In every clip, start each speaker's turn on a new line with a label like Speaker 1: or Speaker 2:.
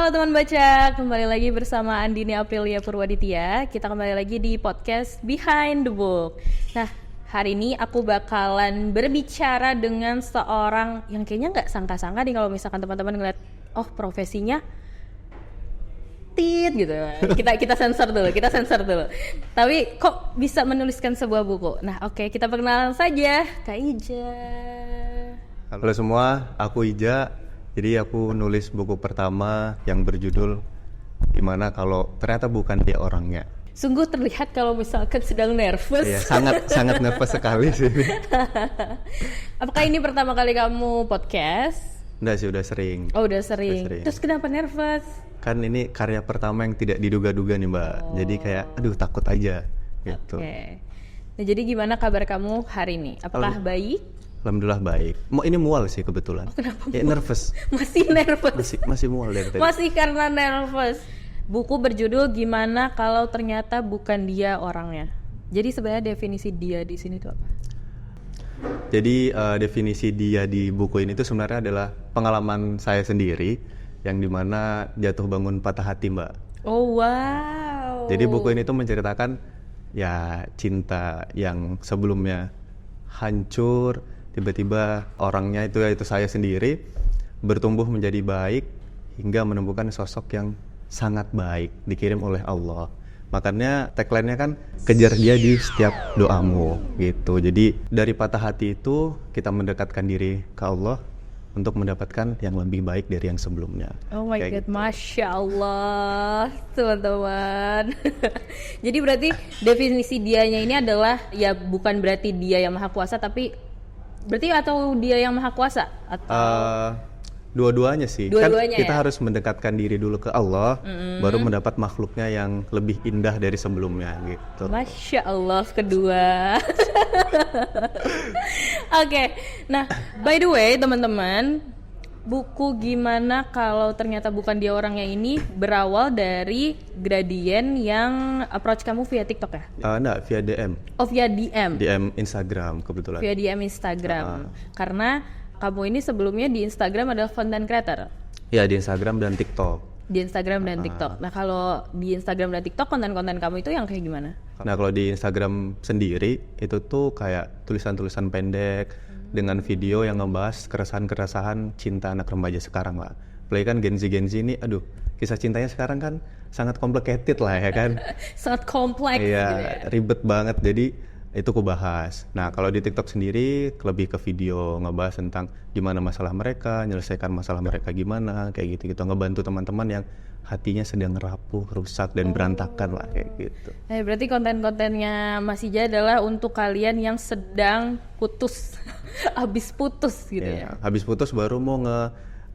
Speaker 1: Halo teman baca, kembali lagi bersama Andini Aprilia Purwaditya. Kita kembali lagi di podcast Behind the Book. Nah, hari ini aku bakalan berbicara dengan seorang yang kayaknya nggak sangka-sangka nih kalau misalkan teman-teman ngeliat, oh profesinya tit gitu. Kita sensor dulu. Tapi kok bisa menuliskan sebuah buku? Nah, oke, kita perkenalan saja, Kak Ija.
Speaker 2: Halo semua, aku Ija. Jadi aku nulis buku pertama yang berjudul Gimana Kalau Ternyata Bukan Dia Orangnya.
Speaker 1: Sungguh terlihat kalau misalkan sedang nervous.
Speaker 2: Iya, sangat nervous sekali sih.
Speaker 1: Apakah ini pertama kali kamu podcast?
Speaker 2: Enggak sih, udah sering.
Speaker 1: Oh, udah sering. Terus kenapa nervous?
Speaker 2: Kan ini karya pertama yang tidak diduga-duga nih, Mbak. Jadi kayak aduh takut aja gitu.
Speaker 1: Oke. Nah, jadi gimana kabar kamu hari ini? Apakah baik?
Speaker 2: Alhamdulillah baik. Ini mual sih kebetulan.
Speaker 1: Oh, kenapa?
Speaker 2: Ya nervous.
Speaker 1: Masih nervous.
Speaker 2: Masih mual dari tadi.
Speaker 1: Masih karena nervous. Buku berjudul Gimana Kalau Ternyata Bukan Dia Orangnya. Jadi sebenarnya definisi dia di sini tuh apa?
Speaker 2: Jadi definisi dia di buku ini tuh sebenarnya adalah pengalaman saya sendiri yang dimana jatuh bangun patah hati, Mbak.
Speaker 1: Oh wow.
Speaker 2: Jadi buku ini tuh menceritakan ya cinta yang sebelumnya hancur, tiba-tiba orangnya itu saya sendiri bertumbuh menjadi baik hingga menemukan sosok yang sangat baik dikirim oleh Allah. Makanya tagline-nya kan kejar dia di setiap doamu gitu. Jadi dari patah hati itu kita mendekatkan diri ke Allah untuk mendapatkan yang lebih baik dari yang sebelumnya.
Speaker 1: Oh my God,
Speaker 2: gitu.
Speaker 1: Masya Allah, teman-teman. Jadi berarti definisi dianya ini adalah ya bukan berarti dia yang maha kuasa, tapi berarti atau dia yang maha kuasa? Atau
Speaker 2: dua-duanya sih.
Speaker 1: Dua-duanya
Speaker 2: kan kita
Speaker 1: ya?
Speaker 2: harus mendekatkan diri dulu ke Allah, baru mendapat makhluknya yang lebih indah dari sebelumnya gitu.
Speaker 1: Masya Allah kedua. Oke, nah by the way teman-teman, buku Gimana Kalau Ternyata Bukan Dia Orangnya ini berawal dari Gradien yang approach kamu via TikTok ya?
Speaker 2: Enggak, via DM.
Speaker 1: Oh via DM?
Speaker 2: DM Instagram kebetulan.
Speaker 1: Via DM Instagram, karena kamu ini sebelumnya di Instagram adalah content creator?
Speaker 2: Ya, di Instagram dan TikTok.
Speaker 1: Di Instagram dan TikTok. Nah kalau di Instagram dan TikTok konten-konten kamu itu yang kayak gimana?
Speaker 2: Nah kalau di Instagram sendiri itu tuh kayak tulisan-tulisan pendek dengan video yang ngebahas keresahan-keresahan cinta anak remaja sekarang lah. Apalagi kan Gen Z ini, aduh kisah cintanya sekarang kan sangat complicated lah ya kan.
Speaker 1: Sangat kompleks.
Speaker 2: Iya,
Speaker 1: gitu ya?
Speaker 2: ribet banget. Jadi itu aku bahas. Nah kalau di TikTok sendiri lebih ke video ngebahas tentang gimana masalah mereka, menyelesaikan masalah mereka gimana, kayak gitu-gitu, ngebantu teman-teman yang hatinya sedang rapuh, rusak dan berantakan lah kayak gitu.
Speaker 1: Berarti konten-kontennya Mas Ija adalah untuk kalian yang sedang putus, habis putus gitu ya?
Speaker 2: Habis putus baru mau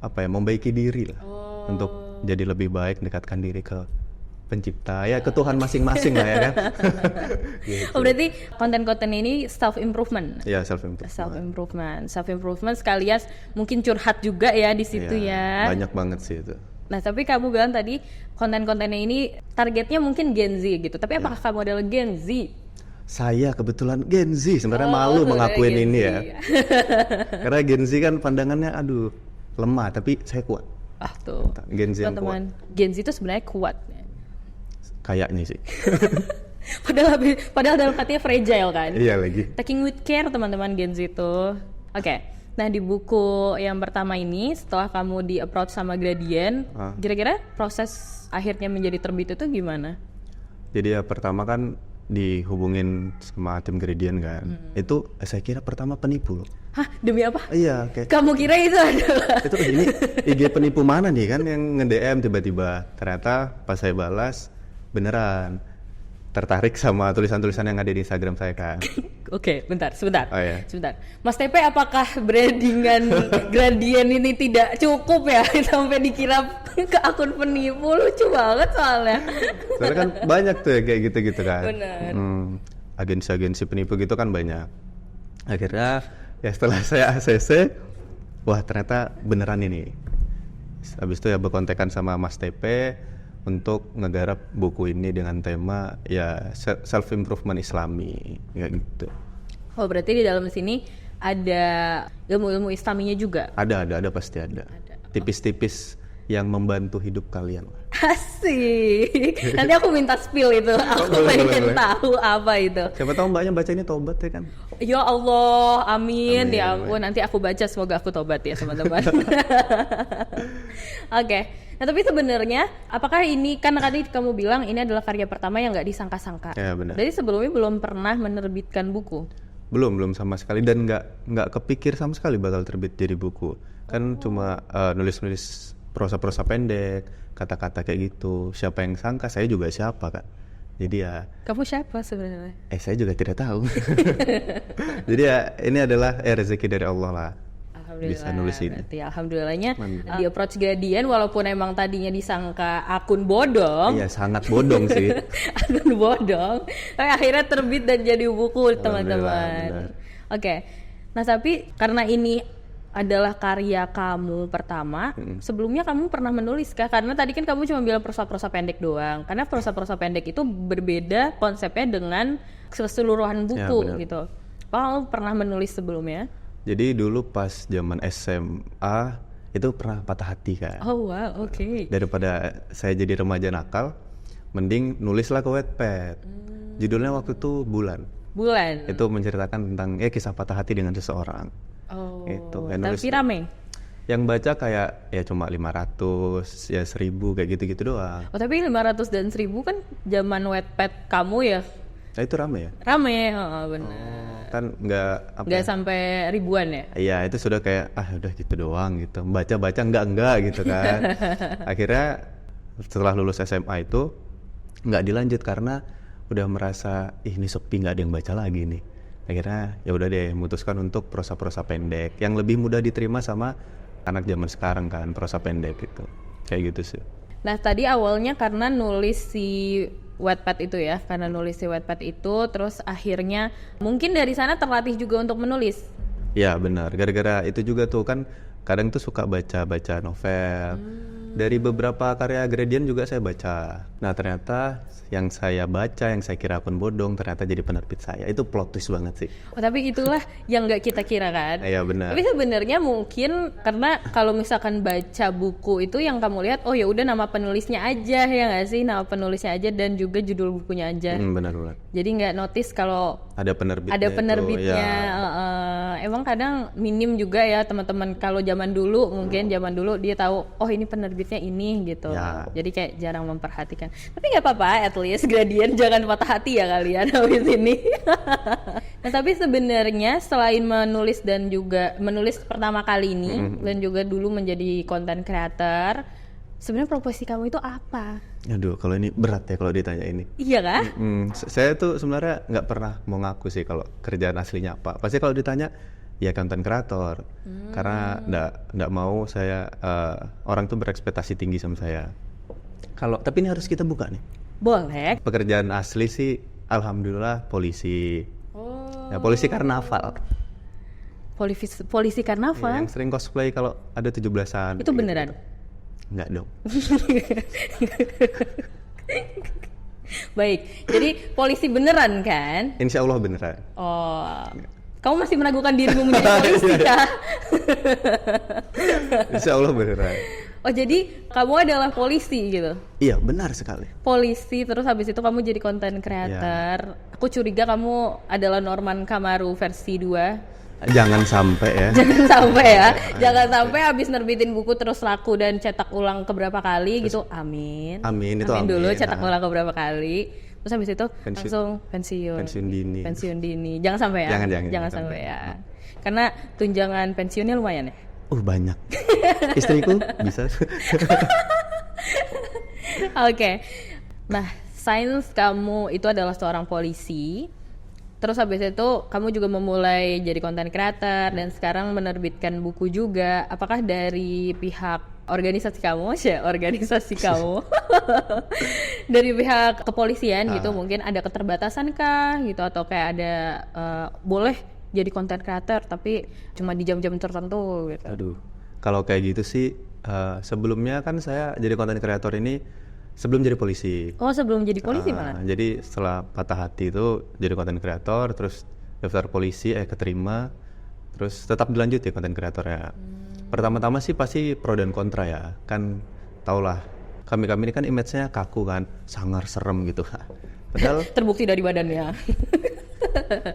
Speaker 2: membaiki diri lah, untuk jadi lebih baik, mendekatkan diri ke pencipta, ya ke Tuhan masing-masing lah ya kan. Gitu.
Speaker 1: Oh berarti konten-konten ini self improvement.
Speaker 2: Ya self
Speaker 1: improvement sekalian mungkin curhat juga ya di situ ya.
Speaker 2: Banyak banget sih itu.
Speaker 1: Nah tapi kamu bilang tadi konten-kontennya ini targetnya mungkin Gen Z gitu. Tapi apakah kamu adalah Gen Z?
Speaker 2: Saya kebetulan Gen Z, sebenarnya malu mengakuin ini ya. Karena Gen Z kan pandangannya aduh lemah, tapi saya kuat.
Speaker 1: Ah tuh.
Speaker 2: Gen Z yang kuat.
Speaker 1: Gen Z itu sebenarnya kuat.
Speaker 2: Kayaknya sih.
Speaker 1: padahal dalam hatinya fragile kan.
Speaker 2: Iya lagi.
Speaker 1: Taking with care teman-teman Gen Z itu. Oke. Nah di buku yang pertama ini setelah kamu di approach sama Gradien, kira-kira proses akhirnya menjadi terbit itu gimana?
Speaker 2: Jadi ya pertama kan dihubungin sama tim Gradien kan. Itu saya kira pertama penipu loh.
Speaker 1: Hah, demi apa?
Speaker 2: Iya, kayak
Speaker 1: kamu kira itu adalah
Speaker 2: itu ini IG penipu mana nih kan yang nge-DM tiba-tiba. Ternyata pas saya balas beneran tertarik sama tulisan-tulisan yang ada di Instagram saya kan.
Speaker 1: Oke, sebentar.
Speaker 2: Oh, iya.
Speaker 1: Sebentar. Mas TP, apakah brandingan Gradien ini tidak cukup ya sampai dikira ke akun penipu? Lucu banget soalnya.
Speaker 2: Soalnya kan banyak tuh ya kayak gitu-gitu kan.
Speaker 1: Benar.
Speaker 2: Agensi-agensi penipu gitu kan banyak. Akhirnya ya setelah saya ACC, wah ternyata beneran ini. Habis itu ya berkontekan sama Mas TP untuk ngegarap buku ini dengan tema ya self improvement Islami kayak gitu.
Speaker 1: Oh berarti di dalam sini ada ilmu-ilmu Islaminya juga?
Speaker 2: Ada pasti ada. Tipis-tipis yang membantu hidup kalian.
Speaker 1: Asik. Nanti aku minta spill itu. Aku pengen tahu apa itu.
Speaker 2: Siapa tahu mbaknya baca ini tobat ya kan?
Speaker 1: Ya Allah, amin.
Speaker 2: Amin,
Speaker 1: Ya ampun, nanti aku baca, semoga aku tobat ya teman-teman. Oke. Nah tapi sebenarnya apakah ini, kan tadi kamu bilang ini adalah karya pertama yang nggak disangka-sangka.
Speaker 2: Ya benar.
Speaker 1: Jadi sebelumnya belum pernah menerbitkan buku.
Speaker 2: Belum sama sekali, dan nggak kepikir sama sekali bakal terbit jadi buku. Kan cuma nulis-nulis prosa-prosa pendek, kata-kata kayak gitu. Siapa yang sangka, saya juga siapa Kak. Jadi ya,
Speaker 1: Kamu siapa sebenarnya?
Speaker 2: saya juga tidak tahu. Jadi ya ini adalah rezeki dari Allah lah.
Speaker 1: Alhamdulillah,
Speaker 2: Bisa nulis ini.
Speaker 1: berarti alhamdulillahnya
Speaker 2: Mantap.
Speaker 1: di approach Guardian walaupun emang tadinya disangka akun bodong.
Speaker 2: Iya, sangat bodong sih.
Speaker 1: Akun bodong, tapi akhirnya terbit dan jadi buku
Speaker 2: Alhamdulillah,
Speaker 1: teman-teman.
Speaker 2: benar.
Speaker 1: Oke, nah tapi karena ini adalah karya kamu pertama, sebelumnya kamu pernah menulis kah? Karena tadi kan kamu cuma bilang prosa-prosa pendek doang. Karena prosa-prosa pendek itu berbeda konsepnya dengan keseluruhan buku
Speaker 2: benar.
Speaker 1: gitu. Kamu pernah menulis sebelumnya?
Speaker 2: Jadi dulu pas zaman SMA itu pernah patah hati Kak.
Speaker 1: Oh wow, oke.
Speaker 2: Daripada saya jadi remaja nakal, mending nulislah ke Wattpad. Judulnya waktu itu Bulan.
Speaker 1: Bulan.
Speaker 2: Itu menceritakan tentang kisah patah hati dengan seseorang.
Speaker 1: Oh.
Speaker 2: Gitu, kayak nulis.
Speaker 1: Tapi rame.
Speaker 2: Yang baca kayak ya cuma 500, ya 1000 kayak gitu-gitu doang.
Speaker 1: Oh tapi 500 dan 1000 kan zaman Wattpad kamu ya?
Speaker 2: Nah itu rame ya?
Speaker 1: Rame, benar.
Speaker 2: Kan nggak apa
Speaker 1: Nggak
Speaker 2: ya?
Speaker 1: sampai ribuan ya?
Speaker 2: Iya itu sudah kayak udah gitu doang gitu. Baca-baca enggak gitu kan. Akhirnya setelah lulus SMA itu nggak dilanjut karena udah merasa ini sepi, nggak ada yang baca lagi nih. Akhirnya ya udah deh memutuskan untuk prosa-prosa pendek yang lebih mudah diterima sama anak zaman sekarang kan, prosa pendek gitu. Kayak gitu sih.
Speaker 1: Nah tadi awalnya karena nulis si Wattpad itu ya, karena nulis si Wattpad itu, terus akhirnya mungkin dari sana terlatih juga untuk menulis.
Speaker 2: Ya benar, gara-gara itu juga tuh kan kadang tuh suka baca-baca novel. Dari beberapa karya Guardian juga saya baca. Nah ternyata yang saya baca, yang saya kira akun bodong, ternyata jadi penerbit saya. Itu plot twist banget sih.
Speaker 1: Oh, tapi itulah yang nggak kita kira kan.
Speaker 2: Iya benar.
Speaker 1: Tapi sebenarnya mungkin karena kalau misalkan baca buku itu yang kamu lihat, oh ya udah nama penulisnya aja ya nggak sih, nama penulisnya aja dan juga judul bukunya aja.
Speaker 2: Benar-benar.
Speaker 1: Jadi nggak notice kalau
Speaker 2: Ada penerbitnya.
Speaker 1: ada penerbitnya.
Speaker 2: Itu, ya.
Speaker 1: Emang kadang minim juga ya teman-teman, kalau zaman dulu mungkin zaman dulu dia tahu oh ini penerbitnya ini gitu.
Speaker 2: Ya.
Speaker 1: Jadi kayak jarang memperhatikan. Tapi nggak apa-apa, at least Guardian jangan patah hati ya kalian habis ini. Nah tapi sebenarnya selain menulis dan juga menulis pertama kali ini dan juga dulu menjadi content creator, sebenarnya profesi kamu itu apa?
Speaker 2: Aduh kalau ini berat ya kalau ditanya ini.
Speaker 1: Iya kah?
Speaker 2: Saya tuh sebenarnya nggak pernah mau ngaku sih kalau kerjaan aslinya apa. Pasti kalau ditanya ya content creator. Karena nggak mau saya orang tuh berekspektasi tinggi sama saya. Tapi ini harus kita buka nih.
Speaker 1: Boleh.
Speaker 2: Pekerjaan asli sih alhamdulillah polisi.
Speaker 1: Oh.
Speaker 2: Ya polisi karnaval.
Speaker 1: Polisi
Speaker 2: Ya,
Speaker 1: karnaval.
Speaker 2: yang sering cosplay kalau ada 17-an.
Speaker 1: Itu beneran?
Speaker 2: Enggak dong.
Speaker 1: Baik, jadi polisi beneran kan?
Speaker 2: Insya Allah beneran.
Speaker 1: Oh, kamu masih meragukan dirimu menjadi polisi ya?
Speaker 2: Insya Allah beneran.
Speaker 1: Oh jadi kamu adalah polisi gitu?
Speaker 2: Iya benar sekali.
Speaker 1: Polisi terus habis itu kamu jadi content creator. Aku curiga kamu adalah Norman Kamaru versi 2.
Speaker 2: Jangan sampai ya.
Speaker 1: Jangan sampai ya, jangan sampai habis nerbitin buku terus laku dan cetak ulang keberapa kali gitu. Amin.
Speaker 2: Amin, itu
Speaker 1: Amin dulu,
Speaker 2: amin.
Speaker 1: cetak ulang keberapa kali. Terus habis itu
Speaker 2: Pensiun.
Speaker 1: langsung pensiun.
Speaker 2: Pensiun dini.
Speaker 1: Pensiun dini. Jangan sampai ya.
Speaker 2: Jangan
Speaker 1: sampai ya. Karena tunjangan pensiunnya lumayan ya.
Speaker 2: Banyak. Istriku bisa.
Speaker 1: Oke. Nah, sains kamu itu adalah seorang polisi. Terus habis itu kamu juga memulai jadi content creator dan sekarang menerbitkan buku juga. Apakah dari pihak organisasi kamu, organisasi kamu, dari pihak kepolisian gitu mungkin ada keterbatasan kah gitu, atau kayak ada boleh jadi content creator tapi cuma di jam-jam tertentu gitu?
Speaker 2: Aduh, kalau kayak gitu sih sebelumnya kan saya jadi content creator ini sebelum jadi polisi.
Speaker 1: Oh sebelum jadi polisi malah?
Speaker 2: Jadi setelah patah hati itu jadi content creator, terus daftar polisi, keterima, terus tetap dilanjut ya content creator ya. Pertama-tama sih pasti pro dan kontra ya, kan taulah kami ini kan image-nya kaku kan, sangar, serem gitu. Padahal
Speaker 1: Terbukti dari badannya.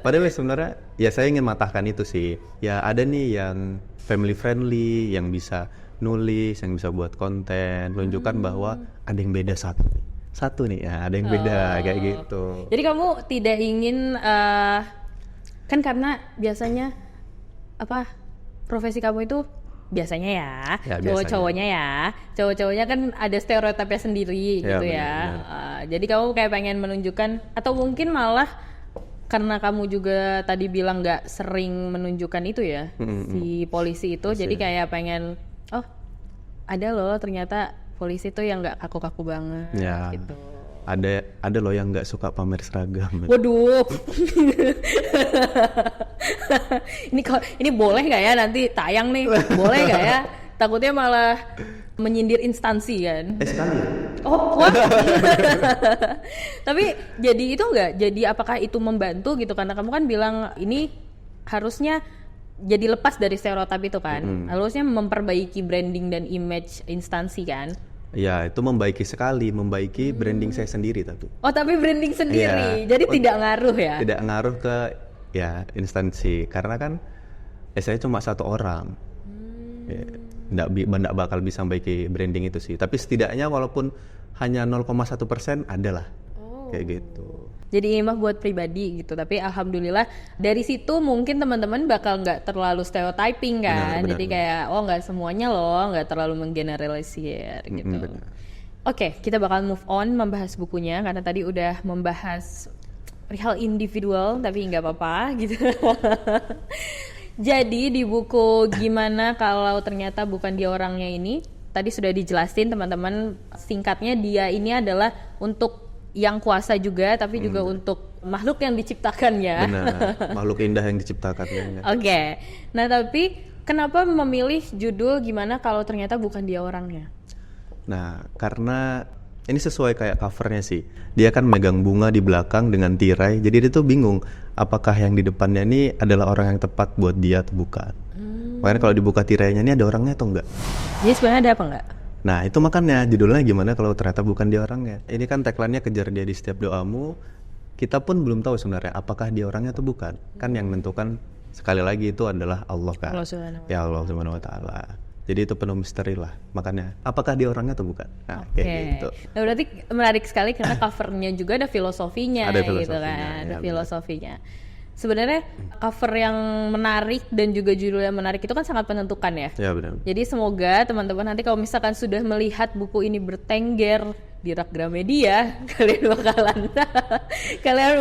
Speaker 2: Padahal sebenarnya ya saya ingin matahkan itu sih. Ya ada nih yang family friendly, yang bisa nulis, yang bisa buat konten, menunjukkan bahwa ada yang beda satu nih ya, ada yang beda kayak gitu.
Speaker 1: Jadi kamu tidak ingin kan karena biasanya profesi kamu itu biasanya ya,
Speaker 2: Ya,
Speaker 1: cowok-cowoknya kan ada stereotipnya sendiri
Speaker 2: Ya,
Speaker 1: gitu ya.
Speaker 2: benar.
Speaker 1: Jadi kamu kayak pengen menunjukkan, atau mungkin malah karena kamu juga tadi bilang nggak sering menunjukkan itu ya, si polisi itu, jadi kayak pengen, oh ada loh ternyata polisi tuh yang nggak kaku-kaku banget
Speaker 2: Ya.
Speaker 1: gitu.
Speaker 2: Ada loh yang nggak suka pamer seragam.
Speaker 1: Waduh. ini boleh nggak ya nanti tayang nih? Boleh nggak ya? Takutnya malah menyindir instansi kan.
Speaker 2: Sekali ya?
Speaker 1: Oh, wah. Tapi jadi itu nggak? Jadi apakah itu membantu gitu? Karena kamu kan bilang ini harusnya jadi lepas dari stereotip itu kan. Harusnya memperbaiki branding dan image instansi kan.
Speaker 2: Ya, itu membaiki branding saya sendiri tapi.
Speaker 1: Oh, tapi branding sendiri.
Speaker 2: Iya.
Speaker 1: Jadi tidak ngaruh ya?
Speaker 2: Tidak ngaruh ke ya instansi, karena kan saya cuma satu orang. Ya, nggak bakal bisa membaiki branding itu sih. Tapi setidaknya walaupun hanya 0,1% adalah kayak gitu.
Speaker 1: Jadi ini mah buat pribadi gitu, tapi alhamdulillah dari situ mungkin teman-teman bakal nggak terlalu stereotyping kan.
Speaker 2: Benar,
Speaker 1: jadi kayak nggak semuanya loh, nggak terlalu menggeneralisir gitu.
Speaker 2: Benar.
Speaker 1: Oke, kita bakal move on membahas bukunya karena tadi udah membahas perihal individual, tapi nggak apa-apa gitu. Jadi di buku Gimana Kalau Ternyata Bukan Dia Orangnya ini tadi sudah dijelasin teman-teman, singkatnya dia ini adalah untuk yang kuasa juga, tapi juga untuk makhluk yang diciptakannya.
Speaker 2: Benar, makhluk indah yang diciptakannya.
Speaker 1: Oke. Nah, tapi kenapa memilih judul Gimana Kalau Ternyata Bukan Dia Orangnya?
Speaker 2: Nah, karena ini sesuai kayak covernya sih. Dia kan megang bunga di belakang dengan tirai, jadi dia tuh bingung apakah yang di depannya ini adalah orang yang tepat buat dia atau bukan. Makanya kalau dibuka tirainya ini ada orangnya atau enggak.
Speaker 1: Jadi sebenarnya ada apa enggak?
Speaker 2: Nah, itu makanya judulnya Gimana Kalau Ternyata Bukan Dia Orangnya. Ini kan tagline-nya kejar dia di setiap doamu. Kita pun belum tahu sebenarnya apakah dia orangnya atau bukan. Kan yang menentukan sekali lagi itu adalah Allah kan. Ya Allah Subhanahu wa taala. Jadi itu penuh misteri lah. Makanya apakah dia orangnya atau bukan? Nah, kayak gitu.
Speaker 1: Nah, berarti menarik sekali karena covernya juga ada filosofinya,
Speaker 2: Ada
Speaker 1: gitu
Speaker 2: filosofinya,
Speaker 1: kan. Ada
Speaker 2: ya,
Speaker 1: filosofinya. Sebenarnya cover yang menarik dan juga judul yang menarik itu kan sangat menentukan ya.
Speaker 2: Ya benar.
Speaker 1: Jadi semoga teman-teman nanti kalau misalkan sudah melihat buku ini bertengger di rak Gramedia, kalian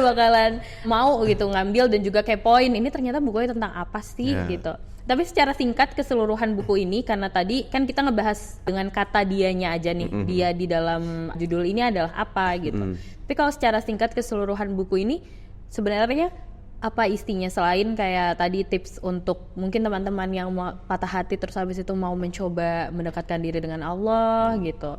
Speaker 1: bakalan mau gitu ngambil dan juga kepoin ini ternyata bukunya tentang apa sih gitu. Tapi secara singkat keseluruhan buku ini, karena tadi kan kita ngebahas dengan kata dianya aja nih, dia di dalam judul ini adalah apa gitu. Tapi kalau secara singkat keseluruhan buku ini sebenarnya apa isinya selain kayak tadi tips untuk mungkin teman-teman yang mau patah hati terus habis itu mau mencoba mendekatkan diri dengan Allah gitu.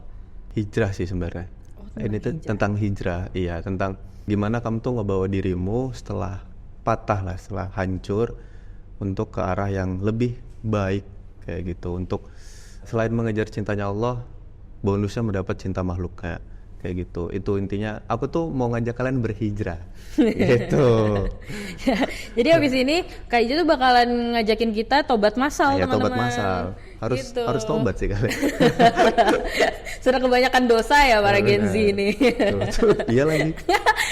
Speaker 2: Hijrah sih sebenarnya. Ini tuh tentang hijrah, iya, tentang gimana kamu tuh ngebawa dirimu setelah patah lah, setelah hancur untuk ke arah yang lebih baik kayak gitu. Untuk selain mengejar cintanya Allah, bonusnya mendapat cinta makhluk kayak gitu. Itu intinya. Aku tuh mau ngajak kalian berhijrah. Gitu.
Speaker 1: Jadi habis ini Kak Ijo tuh bakalan ngajakin kita tobat massal,
Speaker 2: Ya,
Speaker 1: teman-teman.
Speaker 2: tobat massal. Harus tobat sih kalian.
Speaker 1: Sudah kebanyakan dosa ya para Gen Z ini.
Speaker 2: Iya lagi.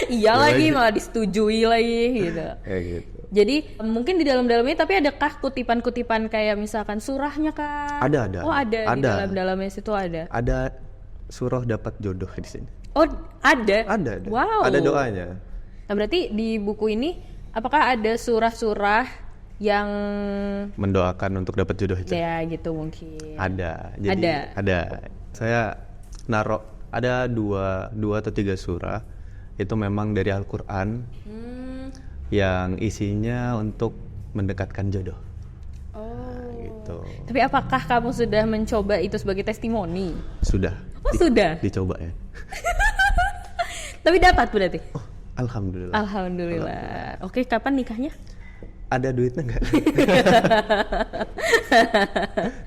Speaker 1: Iya lagi malah disetujui lagi gitu.
Speaker 2: Kayak gitu.
Speaker 1: Jadi mungkin di dalam-dalamnya tapi adakah kutipan-kutipan kayak misalkan surahnya Kak?
Speaker 2: Ada.
Speaker 1: Oh ada. Di dalam-dalamnya situ ada.
Speaker 2: Ada surah dapat jodoh di sini.
Speaker 1: Oh ada?
Speaker 2: Ada.
Speaker 1: Wow.
Speaker 2: Ada doanya.
Speaker 1: Nah berarti di buku ini apakah ada surah-surah yang
Speaker 2: mendoakan untuk dapat jodoh itu?
Speaker 1: Ya gitu mungkin.
Speaker 2: Ada. Jadi ada. Saya naruh ada dua atau 3 surah itu memang dari Al-Quran yang isinya untuk mendekatkan jodoh. Nah, gitu.
Speaker 1: Tapi apakah kamu sudah mencoba itu sebagai testimoni?
Speaker 2: Sudah.
Speaker 1: Oh sudah?
Speaker 2: Dicoba ya.
Speaker 1: Tapi dapat berarti?
Speaker 2: Oh, Alhamdulillah.
Speaker 1: Alhamdulillah. Oke, kapan nikahnya?
Speaker 2: ada duitnya nggak?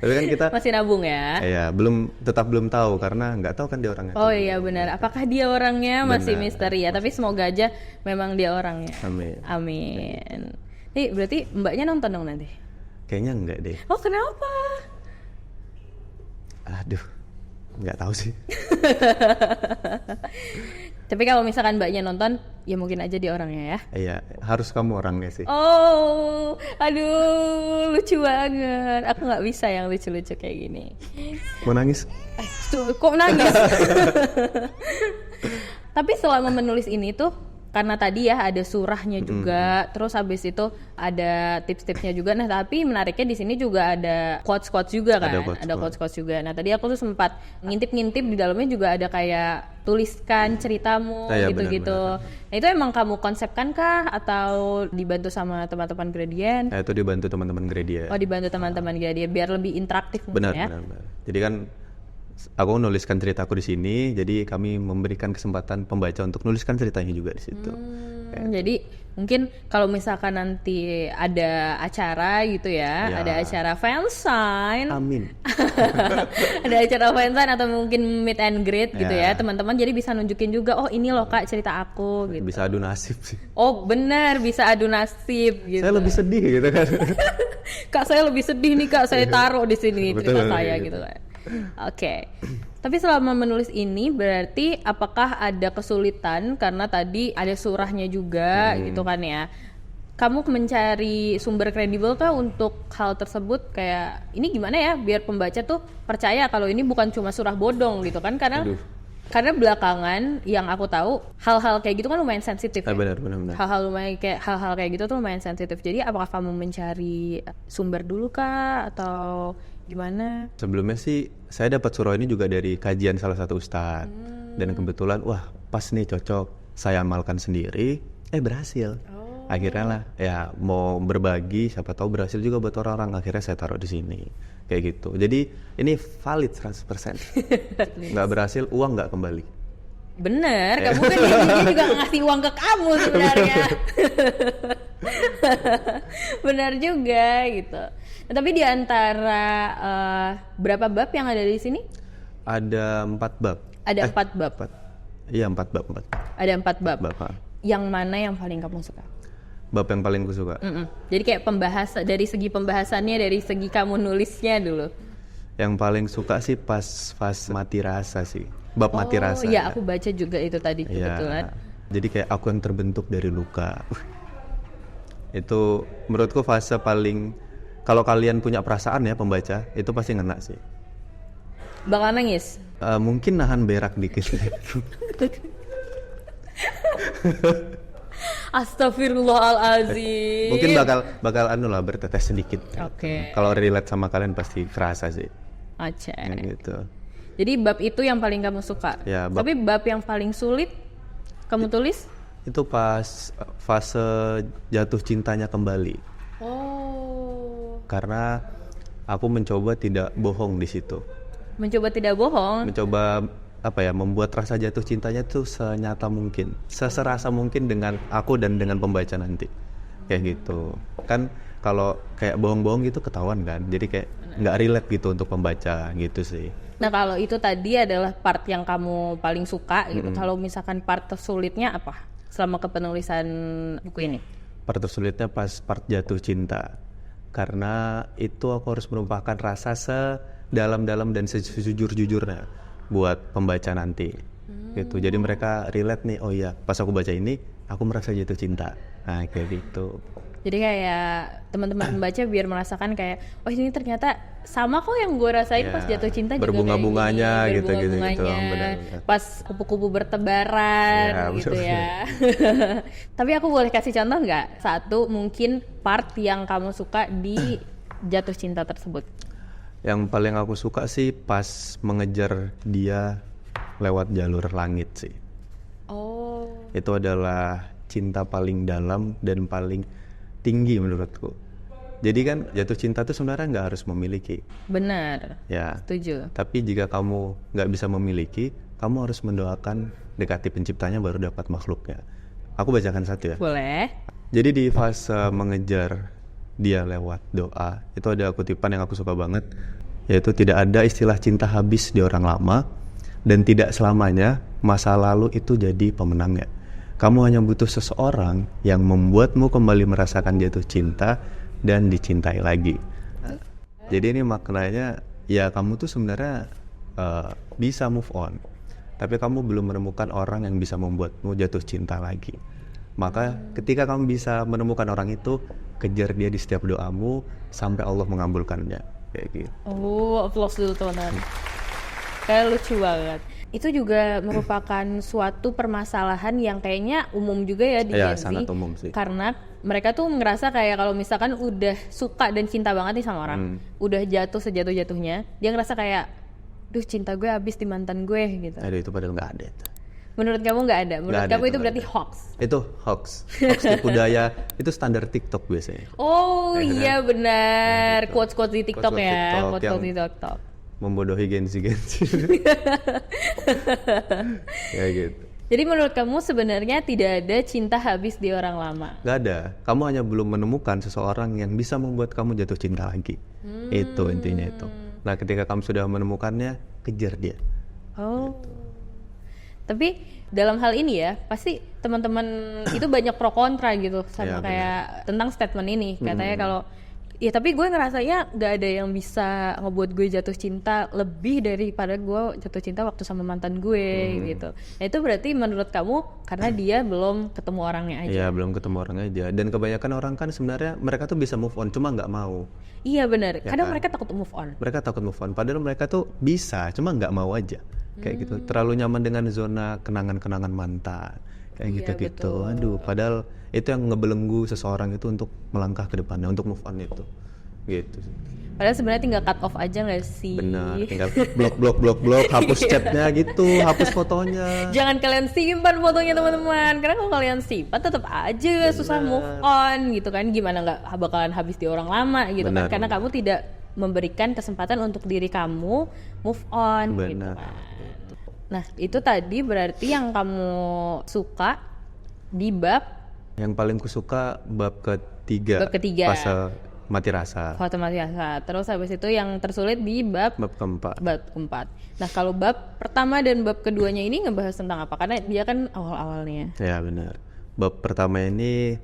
Speaker 2: Tapi kan kita
Speaker 1: Masih nabung ya?
Speaker 2: ya tetap belum tahu karena nggak tahu kan dia orangnya.
Speaker 1: Oh iya benar. Apakah dia orangnya masih
Speaker 2: Benar.
Speaker 1: misteri ya? Tapi semoga aja memang dia orangnya.
Speaker 2: Amin.
Speaker 1: Amin. Nih berarti mbaknya nonton dong nanti?
Speaker 2: Kayaknya enggak deh.
Speaker 1: Oh kenapa?
Speaker 2: Aduh, nggak tahu sih.
Speaker 1: Tapi kalau misalkan mbaknya nonton, ya mungkin aja dia orangnya ya.
Speaker 2: Iya, harus kamu orangnya sih.
Speaker 1: Oh, aduh, lucu banget. Aku nggak bisa yang lucu-lucu kayak gini.
Speaker 2: Mau nangis?
Speaker 1: Kok nangis? Tapi selama menulis ini tuh, karena tadi ya ada surahnya juga, terus habis itu ada tips-tipsnya juga. Nah tapi menariknya di sini juga ada quotes-quotes juga kan, ada quotes-quotes juga. Nah tadi aku tuh sempat ngintip-ngintip di dalamnya juga ada kayak tuliskan ceritamu
Speaker 2: ya,
Speaker 1: gitu-gitu. Nah itu emang kamu konsepkan kah atau dibantu sama teman-teman Gradient?
Speaker 2: Itu dibantu teman-teman Gradient.
Speaker 1: Oh dibantu teman-teman Gradient biar lebih interaktif
Speaker 2: Benar,
Speaker 1: mungkin ya.
Speaker 2: benar. Jadi kan aku menuliskan ceritaku di sini, jadi kami memberikan kesempatan pembaca untuk menuliskan ceritanya juga di situ.
Speaker 1: Jadi mungkin kalau misalkan nanti ada acara gitu ya, ada acara fansign,
Speaker 2: Amin.
Speaker 1: ada acara fansign atau mungkin meet and greet gitu ya, teman-teman jadi bisa nunjukin juga, oh ini loh kak cerita aku gitu.
Speaker 2: Bisa adu nasib sih.
Speaker 1: Oh benar bisa adu nasib gitu.
Speaker 2: Saya lebih sedih gitu kan.
Speaker 1: Kak saya lebih sedih nih kak, saya taruh di sini cerita
Speaker 2: Betul,
Speaker 1: saya
Speaker 2: gitu.
Speaker 1: gitu kan. Oke. Tapi selama menulis ini berarti apakah ada kesulitan karena tadi ada surahnya juga gitu kan ya. Kamu mencari sumber kredibel kah untuk hal tersebut, kayak ini gimana ya biar pembaca tuh percaya kalau ini bukan cuma surah bodong gitu kan, karena belakangan yang aku tahu hal-hal kayak gitu kan lumayan sensitif ya.
Speaker 2: Benar.
Speaker 1: Hal-hal kayak gitu tuh lumayan sensitif. Jadi apakah kamu mencari sumber dulu kah atau gimana?
Speaker 2: Sebelumnya sih saya dapat surah ini juga dari kajian salah satu ustadz. Dan kebetulan wah pas nih cocok, saya amalkan sendiri, berhasil. Akhirnya lah ya mau berbagi, siapa tahu berhasil juga buat orang-orang, akhirnya saya taruh di sini. Kayak gitu. Jadi ini valid 100%. Nggak berhasil, uang nggak kembali.
Speaker 1: Bener, kamu kan dia juga ngasih uang ke kamu sebenarnya. Benar juga gitu. Nah, tapi di antara berapa bab yang ada di sini?
Speaker 2: Ada 4 bab.
Speaker 1: Ada 4 bab.
Speaker 2: Iya 4 bab.
Speaker 1: Ada 4 bab.
Speaker 2: Bab.
Speaker 1: Yang mana yang paling kamu suka?
Speaker 2: Bab yang paling ku suka.
Speaker 1: Jadi kayak dari segi pembahasannya, dari segi kamu nulisnya dulu.
Speaker 2: Yang paling suka sih pas fase mati rasa sih. Bab mati rasa.
Speaker 1: Oh iya, aku baca juga itu tadi kebetulan.
Speaker 2: Jadi kayak aku yang terbentuk dari luka. Itu menurutku fase paling, kalau kalian punya perasaan ya pembaca, itu pasti ngena sih.
Speaker 1: Bakal nangis?
Speaker 2: Mungkin nahan berak dikit.
Speaker 1: Astagfirullahalazim.
Speaker 2: Mungkin bakal bertetes sedikit.
Speaker 1: Oke.
Speaker 2: Kalau relate sama kalian pasti kerasa sih.
Speaker 1: Oke.
Speaker 2: Gitu.
Speaker 1: Jadi bab itu yang paling kamu suka.
Speaker 2: Ya,
Speaker 1: Tapi bab yang paling sulit kamu tulis?
Speaker 2: Itu pas fase jatuh cintanya kembali.
Speaker 1: Oh.
Speaker 2: Karena aku mencoba tidak bohong di situ.
Speaker 1: Mencoba tidak bohong.
Speaker 2: Mencoba membuat rasa jatuh cintanya tuh senyata mungkin, seserasa mungkin dengan aku dan dengan pembaca nanti. Kayak gitu. Kan kalau kayak bohong-bohong gitu ketahuan kan. Jadi kayak nggak relate gitu untuk pembaca gitu sih.
Speaker 1: Nah, kalau itu tadi adalah part yang kamu paling suka gitu. Kalau misalkan part tersulitnya apa selama kepenulisan buku ini?
Speaker 2: Part tersulitnya pas part jatuh cinta. Karena itu aku harus menumpahkan rasa sedalam-dalam dan sejujur-jujurnya buat pembaca nanti. Gitu. Jadi mereka relate nih, oh iya, pas aku baca ini aku merasa jatuh cinta. Nah, kayak gitu.
Speaker 1: Jadi kayak teman-teman pembaca biar merasakan kayak, oh ini ternyata sama kok yang gue rasain pas jatuh cinta juga
Speaker 2: berbunga-bunganya
Speaker 1: kayak gini,
Speaker 2: gitu.
Speaker 1: berbunga-bunganya, pas kupu-kupu bertebaran gitu ya. Tapi aku boleh kasih contoh nggak? Satu mungkin part yang kamu suka di jatuh cinta tersebut.
Speaker 2: Yang paling aku suka sih pas mengejar dia lewat jalur langit sih.
Speaker 1: Oh.
Speaker 2: Itu adalah cinta paling dalam dan paling tinggi menurutku. Jadi kan jatuh cinta itu sebenarnya nggak harus memiliki.
Speaker 1: Benar.
Speaker 2: Ya.
Speaker 1: Setuju.
Speaker 2: Tapi jika kamu nggak bisa memiliki, kamu harus mendoakan dekati penciptanya baru dapat makhluknya. Aku bacakan satu ya.
Speaker 1: Boleh.
Speaker 2: Jadi di fase mengejar dia lewat doa, itu ada kutipan yang aku suka banget, yaitu tidak ada istilah cinta habis di orang lama, dan tidak selamanya masa lalu itu jadi pemenangnya. Kamu hanya butuh seseorang yang membuatmu kembali merasakan jatuh cinta dan dicintai lagi. Jadi ini maknanya, ya kamu tuh sebenarnya bisa move on, tapi kamu belum menemukan orang yang bisa membuatmu jatuh cinta lagi. Maka ketika kamu bisa menemukan orang itu, kejar dia di setiap doamu sampai Allah mengabulkannya, kayak gitu.
Speaker 1: Oh, applause dulu teman-teman. Kayak lucu banget. Itu juga merupakan suatu permasalahan yang kayaknya umum juga ya di
Speaker 2: Ya,
Speaker 1: Gen Z.
Speaker 2: sangat umum sih.
Speaker 1: Karena mereka tuh ngerasa kayak kalau misalkan udah suka dan cinta banget nih sama orang, udah jatuh sejatuh-jatuhnya, dia ngerasa kayak, duh cinta gue habis di mantan gue gitu.
Speaker 2: Aduh, itu padahal nggak ada.
Speaker 1: Menurut kamu nggak ada? Menurut
Speaker 2: Nggak ada,
Speaker 1: kamu itu
Speaker 2: nggak
Speaker 1: berarti
Speaker 2: ada.
Speaker 1: hoax?
Speaker 2: Itu hoax tipu daya, itu standar TikTok biasanya.
Speaker 1: Oh iya benar,
Speaker 2: gitu.
Speaker 1: quotes-quotes di TikTok
Speaker 2: Quotes-quotes
Speaker 1: ya,
Speaker 2: TikTok
Speaker 1: quotes-quotes
Speaker 2: yang-
Speaker 1: di TikTok.
Speaker 2: Membodohi Gen Z. Ya gitu.
Speaker 1: Jadi menurut kamu sebenarnya tidak ada cinta habis di orang lama?
Speaker 2: Gak ada. Kamu hanya belum menemukan seseorang yang bisa membuat kamu jatuh cinta lagi. Itu intinya itu. Nah, ketika kamu sudah menemukannya, kejar dia.
Speaker 1: Oh. Tapi dalam hal ini ya, pasti teman-teman itu banyak pro kontra gitu sama
Speaker 2: Ya,
Speaker 1: kayak tentang statement ini. Katanya kalau ya tapi gue ngerasanya nggak ada yang bisa ngebuat gue jatuh cinta lebih daripada gue jatuh cinta waktu sama mantan gue gitu. Nah itu berarti menurut kamu karena dia belum ketemu orangnya aja.
Speaker 2: Iya, belum ketemu orang aja. Dan kebanyakan orang kan sebenarnya mereka tuh bisa move on, cuma nggak mau.
Speaker 1: Iya benar. Kadang
Speaker 2: kan?
Speaker 1: mereka takut move on.
Speaker 2: Mereka takut move on, padahal mereka tuh bisa, cuma nggak mau aja. Kayak gitu, terlalu nyaman dengan zona kenangan-kenangan mantan. Kayak
Speaker 1: Iya,
Speaker 2: gitu-gitu.
Speaker 1: betul.
Speaker 2: Aduh, padahal itu yang ngebelenggu seseorang itu untuk melangkah ke depannya, untuk move on itu. Gitu sih.
Speaker 1: Padahal sebenarnya tinggal cut off aja nggak sih?
Speaker 2: Benar, tinggal blok, hapus chatnya gitu, hapus fotonya.
Speaker 1: Jangan kalian simpan fotonya teman-teman, karena kalau kalian simpan tetap aja susah move on gitu kan. Gimana nggak bakalan habis di orang lama gitu
Speaker 2: Benar,
Speaker 1: kan? Karena kamu tidak memberikan kesempatan untuk diri kamu move on gitu
Speaker 2: Benar.
Speaker 1: kan. Nah itu tadi berarti yang kamu suka di bab
Speaker 2: Yang paling kusuka bab ketiga,
Speaker 1: Bab ketiga.
Speaker 2: fase mati rasa.
Speaker 1: foto biasa. Terus habis itu yang tersulit di bab
Speaker 2: Bab keempat.
Speaker 1: keempat. Nah kalau bab pertama dan bab keduanya ini ngebahas tentang apa? Karena dia kan awal-awalnya.
Speaker 2: Ya benar. Bab pertama ini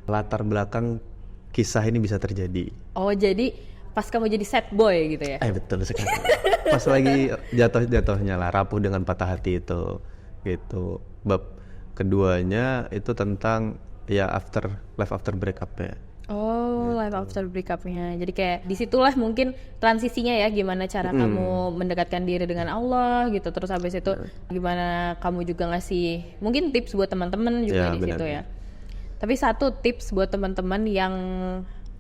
Speaker 2: latar belakang kisah ini bisa terjadi.
Speaker 1: Oh jadi pas kamu jadi sad boy gitu ya?
Speaker 2: Betul sekali. Pas lagi jatuh-jatuhnya lah, rapuh dengan patah hati itu, gitu. Bab keduanya itu tentang ya life after breakup ya.
Speaker 1: Oh, life after breakupnya. Jadi kayak disitulah mungkin transisinya ya, gimana cara kamu mendekatkan diri dengan Allah gitu. Terus habis itu gimana kamu juga ngasih mungkin tips buat teman-teman juga
Speaker 2: Ya,
Speaker 1: di
Speaker 2: benar,
Speaker 1: situ
Speaker 2: benar.
Speaker 1: ya. Tapi satu tips buat teman-teman yang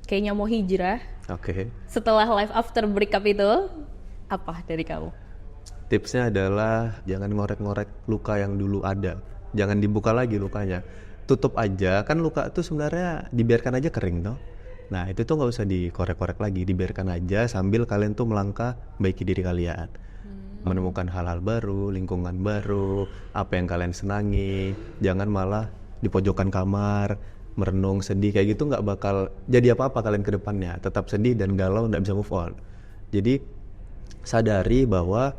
Speaker 1: kayaknya mau hijrah
Speaker 2: Oke.
Speaker 1: setelah life after breakup itu apa dari kamu?
Speaker 2: Tipsnya adalah jangan ngorek-ngorek luka yang dulu ada. Jangan dibuka lagi lukanya. Tutup aja, kan luka itu sebenarnya dibiarkan aja kering toh. Nah itu tuh nggak usah dikorek-korek lagi, dibiarkan aja sambil kalian tuh melangkah baiki diri kalian. Menemukan hal-hal baru, lingkungan baru, apa yang kalian senangi. Jangan malah di pojokan kamar, merenung, sedih, kayak gitu nggak bakal jadi apa-apa kalian ke depannya. Tetap sedih dan galau, nggak bisa move on. Jadi sadari bahwa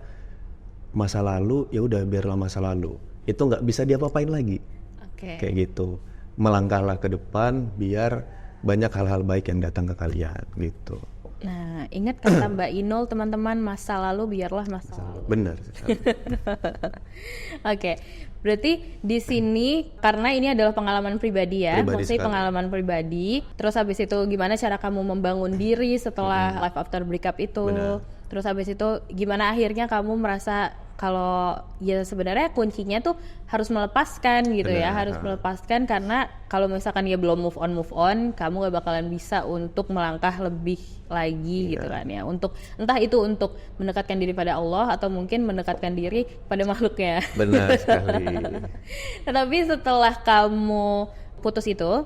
Speaker 2: masa lalu ya udah biarlah masa lalu. Itu nggak bisa diapa-apain lagi.
Speaker 1: Oke.
Speaker 2: Kayak gitu. Melangkahlah ke depan biar banyak hal-hal baik yang datang ke kalian gitu.
Speaker 1: Nah, ingat kata Mbak Inul teman-teman, masa lalu biarlah masa lalu.
Speaker 2: Benar sekali.
Speaker 1: Oke, berarti di sini karena ini adalah pengalaman pribadi ya,
Speaker 2: Pribadi
Speaker 1: maksudnya
Speaker 2: sekali.
Speaker 1: pengalaman pribadi. Terus habis itu gimana cara kamu membangun diri setelah life after breakup itu.
Speaker 2: Benar.
Speaker 1: Terus habis itu gimana akhirnya kamu merasa kalau ya sebenarnya kuncinya tuh harus melepaskan gitu ya,
Speaker 2: Benar.
Speaker 1: harus melepaskan karena kalau misalkan ya belum move on, kamu gak bakalan bisa untuk melangkah lebih lagi gitu kan ya. Untuk entah itu untuk mendekatkan diri pada Allah atau mungkin mendekatkan diri pada makhluknya.
Speaker 2: Benar sekali.
Speaker 1: Tetapi setelah kamu putus itu,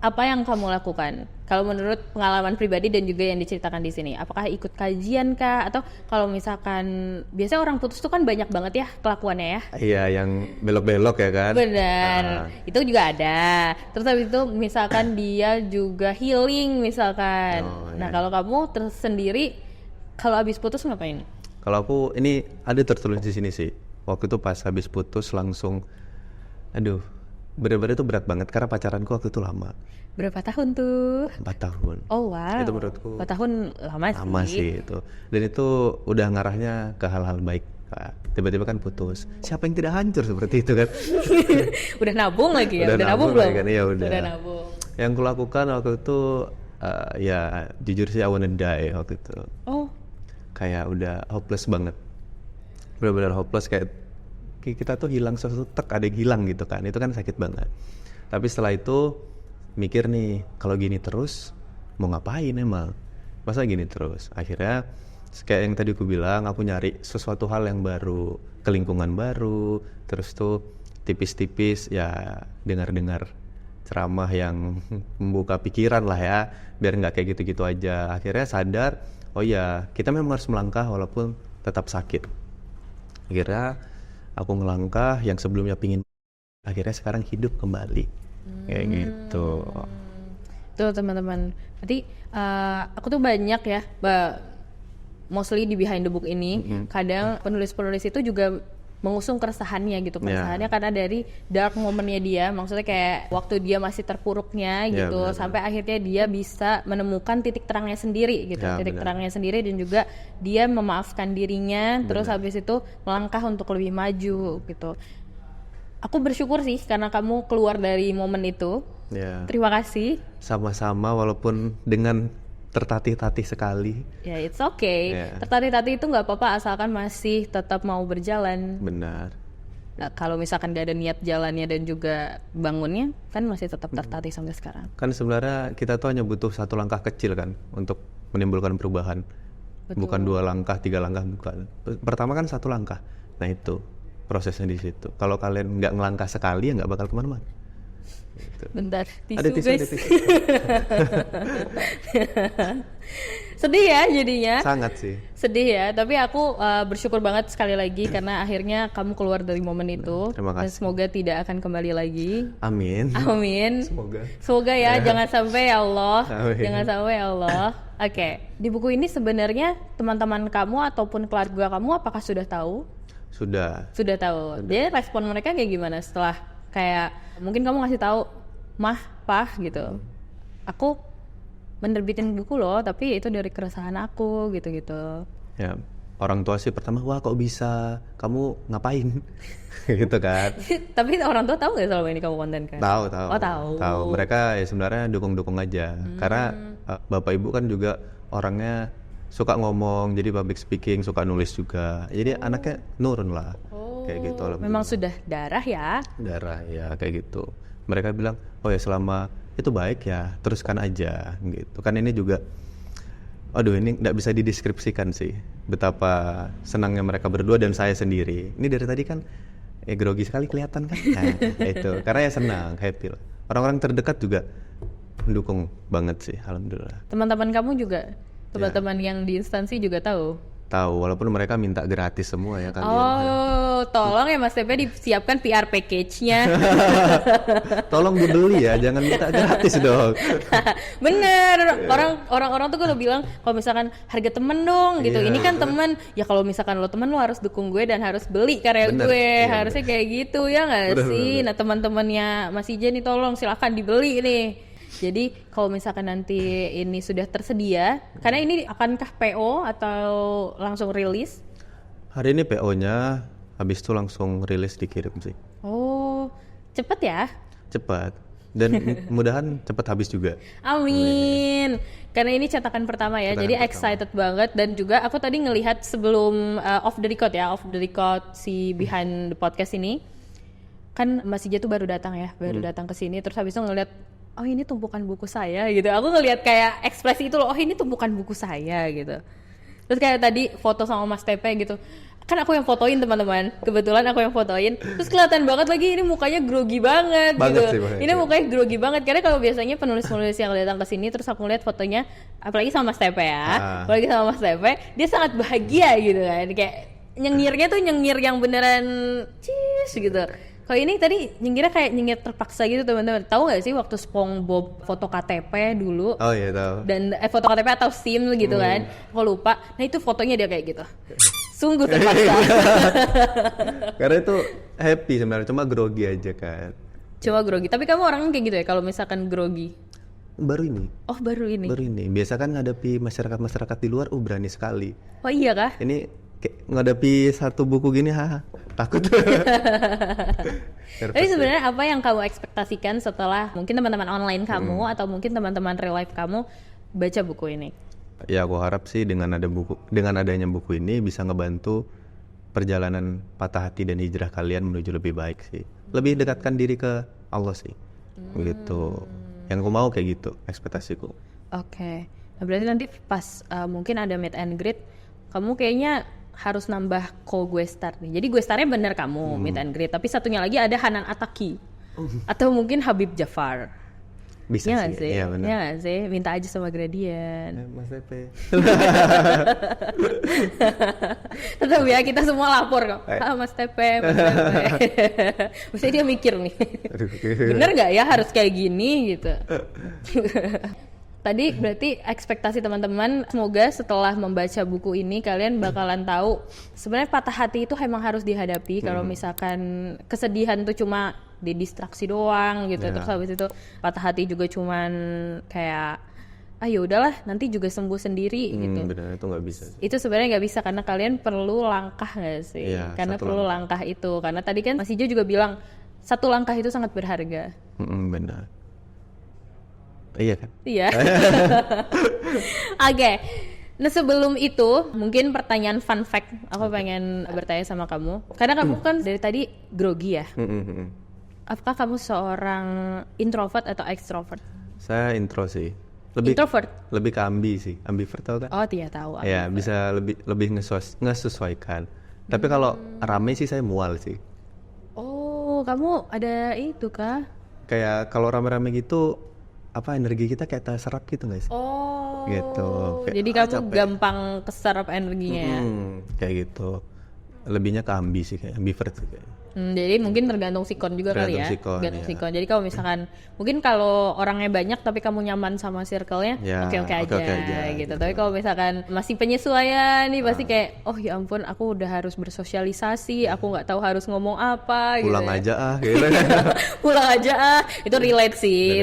Speaker 1: apa yang kamu lakukan? Kalau menurut pengalaman pribadi dan juga yang diceritakan di sini, apakah ikut kajian kah? Atau kalau misalkan biasanya orang putus tuh kan banyak banget ya kelakuannya ya?
Speaker 2: Iya, yang belok-belok ya kan.
Speaker 1: Benar,
Speaker 2: Nah,
Speaker 1: itu juga ada. Terus habis itu misalkan dia juga healing misalkan.
Speaker 2: Oh,
Speaker 1: Nah
Speaker 2: iya.
Speaker 1: kalau kamu tersendiri, kalau habis putus ngapain?
Speaker 2: kalau aku ini ada tertulis di sini sih. Waktu itu pas habis putus langsung, aduh, bener-bener itu berat banget karena pacaranku waktu itu lama,
Speaker 1: Berapa tahun tuh?
Speaker 2: 4 tahun.
Speaker 1: Oh wow.
Speaker 2: Itu menurutku
Speaker 1: 4 tahun lama sih.
Speaker 2: lama sih itu. Dan itu udah ngarahnya ke hal-hal baik. Kak. Tiba-tiba kan putus. Siapa yang tidak hancur seperti itu kan?
Speaker 1: Udah nabung lagi ya?
Speaker 2: Udah
Speaker 1: Udah nabung
Speaker 2: nabung
Speaker 1: belum?
Speaker 2: lagi kan? Iya, udah.
Speaker 1: nabung.
Speaker 2: Yang kulakukan waktu itu ya jujur sih I wanna die waktu itu.
Speaker 1: Oh,
Speaker 2: Kayak udah hopeless banget. Benar-benar hopeless kayak kita tuh hilang sesuatu, tek ada yang hilang gitu kan. Itu kan sakit banget. Tapi setelah itu mikir nih, kalau gini terus mau ngapain emang? Masa gini terus? Akhirnya kayak yang tadi aku bilang, aku nyari sesuatu hal yang baru, ke lingkungan baru, terus tuh tipis-tipis ya dengar-dengar ceramah yang membuka pikiran lah ya, biar nggak kayak gitu-gitu aja. Akhirnya sadar, oh ya kita memang harus melangkah walaupun tetap sakit. Akhirnya aku ngelangkah yang sebelumnya pingin, akhirnya sekarang hidup kembali kayak gitu.
Speaker 1: tuh teman-teman. Berarti aku tuh banyak ya, mostly di Behind the Book ini, kadang penulis-penulis itu juga mengusung keresahannya gitu, keresahannya karena dari dark momennya dia, maksudnya kayak waktu dia masih terpuruknya
Speaker 2: Ya,
Speaker 1: gitu,
Speaker 2: benar-benar.
Speaker 1: sampai akhirnya dia bisa menemukan titik terangnya sendiri gitu,
Speaker 2: Ya,
Speaker 1: titik
Speaker 2: benar.
Speaker 1: terangnya sendiri, dan juga dia memaafkan dirinya, terus habis itu melangkah untuk lebih maju gitu. Aku bersyukur sih karena kamu keluar dari momen itu.
Speaker 2: Ya,
Speaker 1: Terima kasih.
Speaker 2: sama-sama walaupun dengan tertatih-tatih sekali.
Speaker 1: Ya, it's okay.
Speaker 2: Ya.
Speaker 1: Tertatih-tatih itu nggak apa-apa asalkan masih tetap mau berjalan.
Speaker 2: Benar.
Speaker 1: Nah, kalau misalkan gak ada niat jalannya dan juga bangunnya, kan masih tetap tertatih sampai sekarang.
Speaker 2: Kan sebenarnya kita tuh hanya butuh satu langkah kecil kan untuk menimbulkan perubahan. Bukan 2 langkah, 3 langkah, bukan. Pertama kan 1 langkah. Nah itu prosesnya di situ. Kalau kalian nggak ngelangkah sekali ya nggak bakal kemana-mana. Gitu.
Speaker 1: Bentar, tisu,
Speaker 2: Ada tisu,
Speaker 1: guys.
Speaker 2: ada tisu.
Speaker 1: Sedih ya jadinya.
Speaker 2: Sangat sih.
Speaker 1: Sedih ya, tapi aku bersyukur banget sekali lagi karena akhirnya kamu keluar dari momen itu.
Speaker 2: Terima
Speaker 1: Dan
Speaker 2: kasih.
Speaker 1: semoga tidak akan kembali lagi.
Speaker 2: Amin.
Speaker 1: Amin.
Speaker 2: Semoga.
Speaker 1: Semoga ya, jangan sampai ya Allah.
Speaker 2: Amin.
Speaker 1: Jangan sampai ya Allah. Oke, di buku ini sebenarnya teman-teman kamu ataupun keluarga kamu apakah sudah tahu?
Speaker 2: Sudah.
Speaker 1: Sudah tahu. Jadi respon mereka kayak gimana setelah kayak mungkin kamu ngasih tahu, "Mah, Pah," gitu. "Aku menerbitin buku loh, tapi itu dari keresahan aku," gitu-gitu.
Speaker 2: Ya, orang tua sih pertama, wah kok bisa, kamu ngapain? Gitu kan.
Speaker 1: Tapi orang tua tahu nggak selama ini kamu konten kan?
Speaker 2: Tahu, tahu.
Speaker 1: Oh, tahu.
Speaker 2: Tahu. Mereka ya sebenarnya dukung-dukung aja. Karena bapak ibu kan juga orangnya suka ngomong, jadi public speaking, suka nulis juga. Jadi anaknya nurun lah. Kayak gitu loh.
Speaker 1: Memang sudah darah ya.
Speaker 2: Darah ya kayak gitu. Mereka bilang, oh ya selama itu baik ya, teruskan aja gitu. Kan ini juga, aduh ini nggak bisa dideskripsikan sih betapa senangnya mereka berdua dan saya sendiri. Ini dari tadi kan grogi sekali kelihatan kan. Nah, itu karena ya senang, happy lah. Orang-orang terdekat juga mendukung banget sih, alhamdulillah.
Speaker 1: Teman-teman kamu juga, teman-teman yang di instansi juga tahu.
Speaker 2: Tahu walaupun mereka minta gratis semua ya kalian.
Speaker 1: Oh, tolong ya Mas Tepe disiapkan PR package-nya.
Speaker 2: Tolong dibeli ya, jangan minta gratis dong.
Speaker 1: Bener, orang-orang tuh udah bilang kalau misalkan harga temen dong gitu.
Speaker 2: Iya.
Speaker 1: Ini kan temen, ya kalau misalkan lo temen lo harus dukung gue dan harus beli karya
Speaker 2: Bener,
Speaker 1: gue.
Speaker 2: iya,
Speaker 1: Harusnya kayak gitu ya nggak
Speaker 2: Bener,
Speaker 1: sih?
Speaker 2: bener.
Speaker 1: Nah teman-temannya Mas Ijen nih tolong silakan dibeli nih. Jadi kalau misalkan nanti ini sudah tersedia, karena ini akankah PO atau langsung rilis?
Speaker 2: Hari ini PO-nya, habis itu langsung rilis dikirim sih.
Speaker 1: Oh, cepet ya?
Speaker 2: Cepat. Dan mudahan cepat habis juga.
Speaker 1: Amin. Karena ini cetakan pertama ya,
Speaker 2: Cetakan
Speaker 1: jadi
Speaker 2: pertama.
Speaker 1: excited banget. Dan juga aku tadi ngelihat sebelum off the record si Behind the Podcast ini, kan Mas Ija tuh baru datang ya, baru datang ke sini. Terus habis itu ngelihat, oh ini tumpukan buku saya gitu. Aku ngelihat kayak ekspresi itu loh, oh ini tumpukan buku saya gitu. Terus kayak tadi foto sama Mas Tepe gitu, kan aku yang fotoin teman-teman, kebetulan aku yang fotoin, terus kelihatan banget lagi ini mukanya grogi banget gitu. Ini mukanya grogi banget karena kalau biasanya penulis-penulis yang datang ke sini terus aku lihat fotonya, apalagi sama Mas Tepe ya, apalagi sama Mas Tepe, dia sangat bahagia gitu kan, kayak nyengirnya tuh nyengir yang beneran cheese gitu. Kalau ini tadi nyengirnya kayak nyengir terpaksa gitu teman-teman. Tahu nggak sih waktu SpongeBob foto KTP dulu?
Speaker 2: Oh iya tahu.
Speaker 1: Dan foto KTP atau SIM gitu kan? Aku lupa. Nah itu fotonya dia kayak gitu. Sungguh terpaksa.
Speaker 2: Karena itu happy sebenarnya, cuma grogi aja kan.
Speaker 1: Cuma grogi. Tapi kamu orangnya kayak gitu ya kalau misalkan grogi?
Speaker 2: Baru ini.
Speaker 1: Oh baru ini.
Speaker 2: Baru ini. Biasa kan ngadepi masyarakat di luar, berani sekali.
Speaker 1: Oh iya kah?
Speaker 2: Ini kayak ngadepi satu buku gini, takut.
Speaker 1: Tapi sebenarnya apa yang kamu ekspektasikan setelah mungkin teman-teman online kamu atau mungkin teman-teman real life kamu baca buku ini?
Speaker 2: Ya aku harap sih dengan adanya buku ini bisa ngebantu perjalanan patah hati dan hijrah kalian menuju lebih baik sih. Lebih dekatkan diri ke Allah sih. Gitu. Yang aku mau kayak gitu ekspektasiku.
Speaker 1: Oke. Nah, berarti nanti pas mungkin ada meet and greet, kamu kayaknya harus nambah gue star nih. Jadi gue starnya bener kamu meet and greet, tapi satunya lagi ada Hanan Ataki. Atau mungkin Habib Jafar.
Speaker 2: Bisa
Speaker 1: ya
Speaker 2: sih. Iya benar.
Speaker 1: Iya gak sih? Minta aja sama Gradient.
Speaker 2: Mas Tepe.
Speaker 1: Tetap ya kita semua lapor kok. Mas Tepe, Mas Tepe. Mesti dia mikir nih. Bener gak ya harus kayak gini gitu. Tadi berarti ekspektasi teman-teman semoga setelah membaca buku ini kalian bakalan tahu sebenarnya patah hati itu emang harus dihadapi. Kalau misalkan kesedihan tuh cuma didistraksi doang gitu, terus habis itu patah hati juga cuman kayak ya udahlah nanti juga sembuh sendiri gitu.
Speaker 2: Benar, itu nggak bisa sih.
Speaker 1: Itu sebenarnya nggak bisa karena kalian perlu langkah nggak sih?
Speaker 2: Ya,
Speaker 1: karena perlu langkah itu. Karena tadi kan Mas Ijo juga bilang satu langkah itu sangat berharga.
Speaker 2: Benar. Iya kan?
Speaker 1: Iya. Oke. Nah sebelum itu mungkin pertanyaan fun fact aku pengen bertanya sama kamu. Karena kamu kan dari tadi grogi ya. Apakah kamu seorang introvert atau extrovert?
Speaker 2: Saya intro sih.
Speaker 1: Introvert?
Speaker 2: Lebih ke ambi sih. Ambivert tahu kan?
Speaker 1: Oh tidak tahu.
Speaker 2: Ya bisa lebih ngesesuaikan. Tapi kalau rame sih saya mual sih.
Speaker 1: Oh kamu ada itu kah?
Speaker 2: Kayak kalau rame-rame gitu energi kita kayak terserap gitu guys.
Speaker 1: Oh.
Speaker 2: Gitu. Kayak,
Speaker 1: jadi kamu capek. Gampang keserap energinya ya?
Speaker 2: Kayak gitu. Lebihnya ke ambi sih kayak ambivert sih kayak.
Speaker 1: Jadi mungkin tergantung sikon juga kali ya. Tergantung sikon. Jadi kalau misalkan mungkin kalau orangnya banyak tapi kamu nyaman sama circle-nya, oke-oke aja gitu. Tapi kalau misalkan masih penyesuaian nih pasti kayak ya ampun aku udah harus bersosialisasi, aku nggak tahu harus ngomong apa
Speaker 2: pulang
Speaker 1: gitu.
Speaker 2: Aja gitu.
Speaker 1: Pulang aja itu relate sih.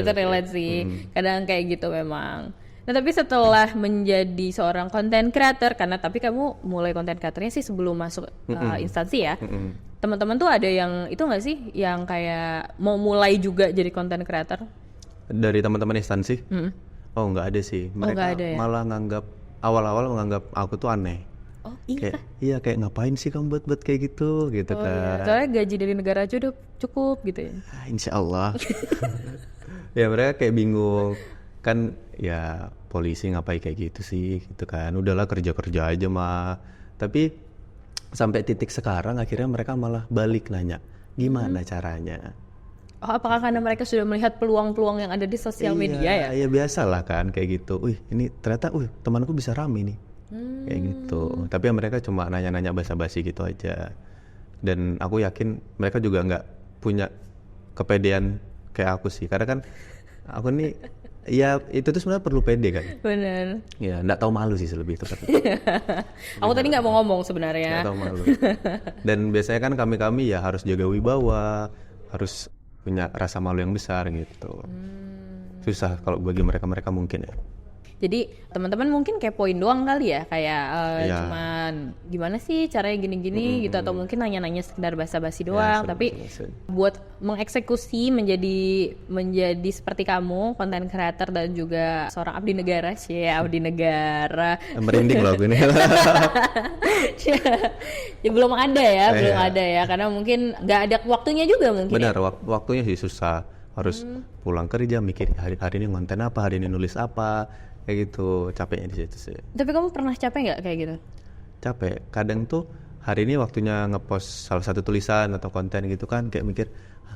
Speaker 1: Kadang kayak gitu memang. Nah tapi setelah menjadi seorang content creator, karena tapi kamu mulai content creatornya sih sebelum masuk instansi ya. Teman-teman tuh ada yang itu nggak sih yang kayak mau mulai juga jadi content creator?
Speaker 2: Dari teman-teman instansi? Oh nggak ada sih. Mereka
Speaker 1: ada ya?
Speaker 2: malah awal-awal menganggap aku tuh aneh.
Speaker 1: Oh iya?
Speaker 2: Kayak ngapain sih kamu buat kayak gitu kan?
Speaker 1: Iya. Soalnya gaji dari negara aja udah cukup gitu ya?
Speaker 2: Insya Allah. Ya mereka kayak bingung kan, ya polisi ngapain kayak gitu sih gitu kan, udahlah kerja aja mah. Tapi sampai titik sekarang akhirnya mereka malah balik nanya gimana caranya.
Speaker 1: Apakah karena mereka sudah melihat peluang-peluang yang ada di sosial media ya?
Speaker 2: Iya biasa lah kan kayak gitu. Ini ternyata temanku bisa rame nih. Kayak gitu. Tapi mereka cuma nanya-nanya basa-basi gitu aja. Dan aku yakin mereka juga nggak punya kepedean kayak aku sih. Karena kan aku nih ya itu tuh sebenarnya perlu pede kan.
Speaker 1: Benar.
Speaker 2: Ya nggak tahu malu sih lebih tepatnya.
Speaker 1: Aku tadi nggak mau ngomong sebenarnya.
Speaker 2: Nggak tahu malu. Dan biasanya kan kami ya harus jaga wibawa, harus punya rasa malu yang besar gitu. Susah kalau bagi mereka mungkin ya.
Speaker 1: Jadi teman-teman mungkin kepoin doang kali ya, kayak cuman gimana sih caranya gini-gini gitu, atau mungkin nanya-nanya sekedar basa-basi doang. Tapi buat mengeksekusi menjadi seperti kamu, content creator dan juga seorang abdi negara sih, abdi negara.
Speaker 2: Merinding loh aku ini.
Speaker 1: Ya belum ada ya, karena mungkin nggak ada waktunya juga mungkin.
Speaker 2: Benar, waktunya sih susah. Harus pulang kerja mikir hari ini konten apa, hari ini nulis apa. Kayak gitu, capeknya di situ sih.
Speaker 1: Tapi kamu pernah capek nggak kayak gitu?
Speaker 2: Capek, kadang tuh hari ini waktunya ngepost salah satu tulisan atau konten gitu kan, kayak mikir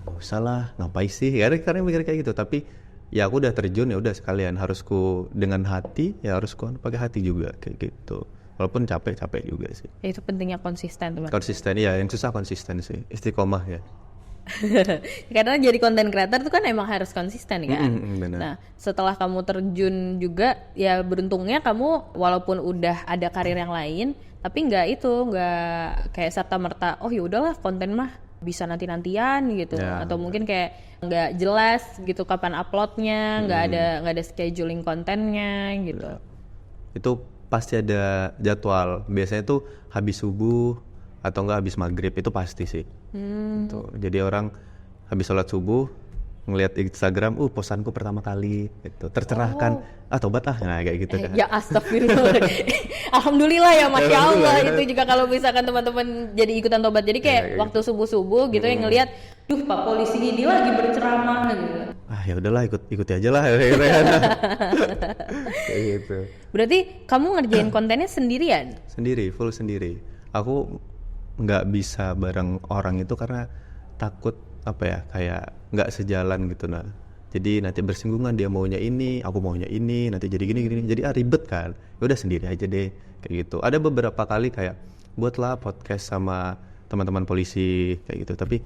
Speaker 2: nggak usah lah, ngapain sih, karena mikir kayak gitu. Tapi ya aku udah terjun, ya udah sekalian harusku dengan hati, ya harusku pakai hati juga kayak gitu. Walaupun capek juga sih.
Speaker 1: Ya, itu pentingnya konsisten teman.
Speaker 2: Konsisten ya, yang susah konsisten sih, istiqomah ya.
Speaker 1: Karena jadi konten creator itu kan emang harus konsisten kan.
Speaker 2: Benar.
Speaker 1: Nah setelah kamu terjun juga, ya beruntungnya kamu walaupun udah ada karir yang lain, tapi nggak kayak serta merta oh ya udahlah konten mah bisa nantian gitu
Speaker 2: Ya.
Speaker 1: atau mungkin kayak nggak jelas gitu kapan uploadnya, nggak ada scheduling kontennya gitu.
Speaker 2: Itu pasti ada jadwal, biasanya tuh habis subuh atau enggak habis maghrib, itu pasti sih. Tuh, jadi orang habis sholat subuh ngelihat Instagram, postanku pertama kali gitu, tercerahkan, tobat nah kayak gitu kan.
Speaker 1: Ya astagfirullah. Alhamdulillah ya, Masya Allah.
Speaker 2: Alhamdulillah.
Speaker 1: Itu juga kalau misalkan teman-teman jadi ikutan tobat, jadi kayak
Speaker 2: kayak
Speaker 1: waktu subuh-subuh gitu yang ngelihat, duh Pak polisi ini lagi berceramah gitu.
Speaker 2: Ya udahlah, ikuti aja lah gitu kan. Kayak gitu.
Speaker 1: Berarti kamu ngerjain kontennya sendirian?
Speaker 2: Sendiri, full sendiri. Aku nggak bisa bareng orang itu karena takut kayak nggak sejalan gitu. Nah, jadi nanti bersinggungan, dia maunya ini, aku maunya ini, nanti jadi gini, jadi ribet kan. Ya udah sendiri aja deh kayak gitu. Ada beberapa kali kayak buatlah podcast sama teman-teman polisi kayak gitu, tapi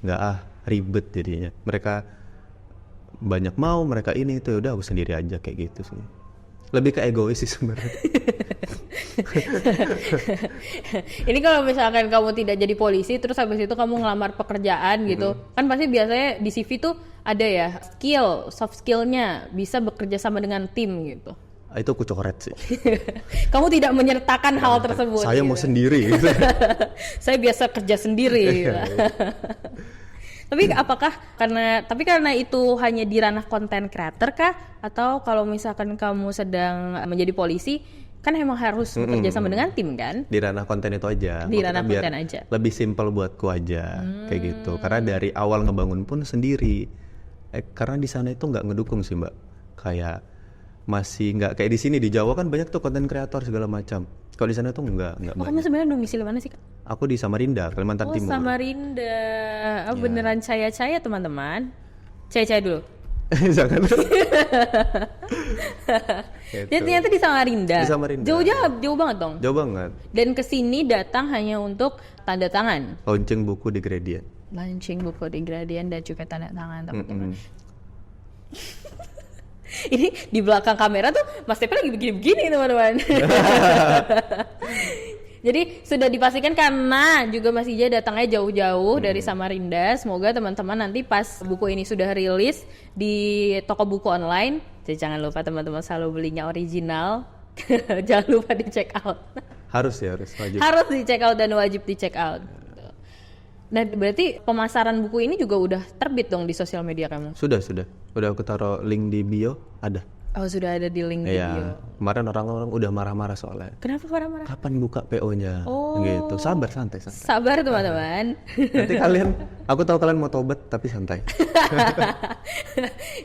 Speaker 2: nggak ribet jadinya. Mereka banyak mau, mereka ini itu, udah aku sendiri aja kayak gitu sih. Lebih ke egois sih sebenarnya.
Speaker 1: Ini kalau misalkan kamu tidak jadi polisi terus habis itu kamu ngelamar pekerjaan gitu, kan pasti biasanya di CV tuh ada ya soft skillnya bisa bekerja sama dengan tim gitu.
Speaker 2: Itu aku coret sih.
Speaker 1: Kamu tidak menyertakan hal tersebut.
Speaker 2: Saya
Speaker 1: gitu.
Speaker 2: mau sendiri.
Speaker 1: Saya biasa kerja sendiri. Gitu. Tapi karena itu hanya di ranah konten creator kah? Atau kalau misalkan kamu sedang menjadi polisi, kan emang harus bekerja sama dengan tim kan?
Speaker 2: Di ranah konten itu aja.
Speaker 1: Di ranah
Speaker 2: Biar
Speaker 1: konten aja.
Speaker 2: lebih simpel buatku aja kayak gitu. Karena dari awal ngebangun pun sendiri. Karena di sana itu nggak ngedukung sih Mbak. Kayak masih nggak kayak di sini, di Jawa kan banyak tuh konten kreator segala macam. Kalau di sana tuh nggak
Speaker 1: Kamu
Speaker 2: banyak.
Speaker 1: sebenarnya domisili mana sih Kak?
Speaker 2: Aku di Samarinda, Kalimantan Timur.
Speaker 1: Samarinda. Beneran caya-caya teman-teman. Caya-caya dulu.
Speaker 2: Jangan.
Speaker 1: Dia ternyata di Samarinda.
Speaker 2: Di Samarinda.
Speaker 1: Jauh banget dong.
Speaker 2: Jauh banget.
Speaker 1: Dan kesini datang hanya untuk tanda tangan.
Speaker 2: Launching buku di Gradient.
Speaker 1: Launching buku di Gradient dan juga tanda tangan teman-teman. Ini di belakang kamera tuh Mas Tepe lagi begini-begini teman-teman. Jadi sudah dipastikan karena juga Mas Ija datangnya jauh-jauh dari Samarinda. Semoga teman-teman nanti pas buku ini sudah rilis di toko buku online, jadi jangan lupa teman-teman selalu belinya original. Jangan lupa di check out.
Speaker 2: Harus wajib.
Speaker 1: Harus di check out dan wajib di check out. Nah berarti pemasaran buku ini juga udah terbit dong di sosial media kamu?
Speaker 2: Sudah. Udah aku taruh link di bio, ada.
Speaker 1: Oh sudah ada di link video.
Speaker 2: Iya. Kemarin orang-orang udah marah-marah soalnya.
Speaker 1: Kenapa marah-marah?
Speaker 2: Kapan buka PO-nya?
Speaker 1: Oh.
Speaker 2: Gitu. Sabar, santai.
Speaker 1: Sabar teman-teman.
Speaker 2: Nanti aku tahu kalian mau tobat tapi santai.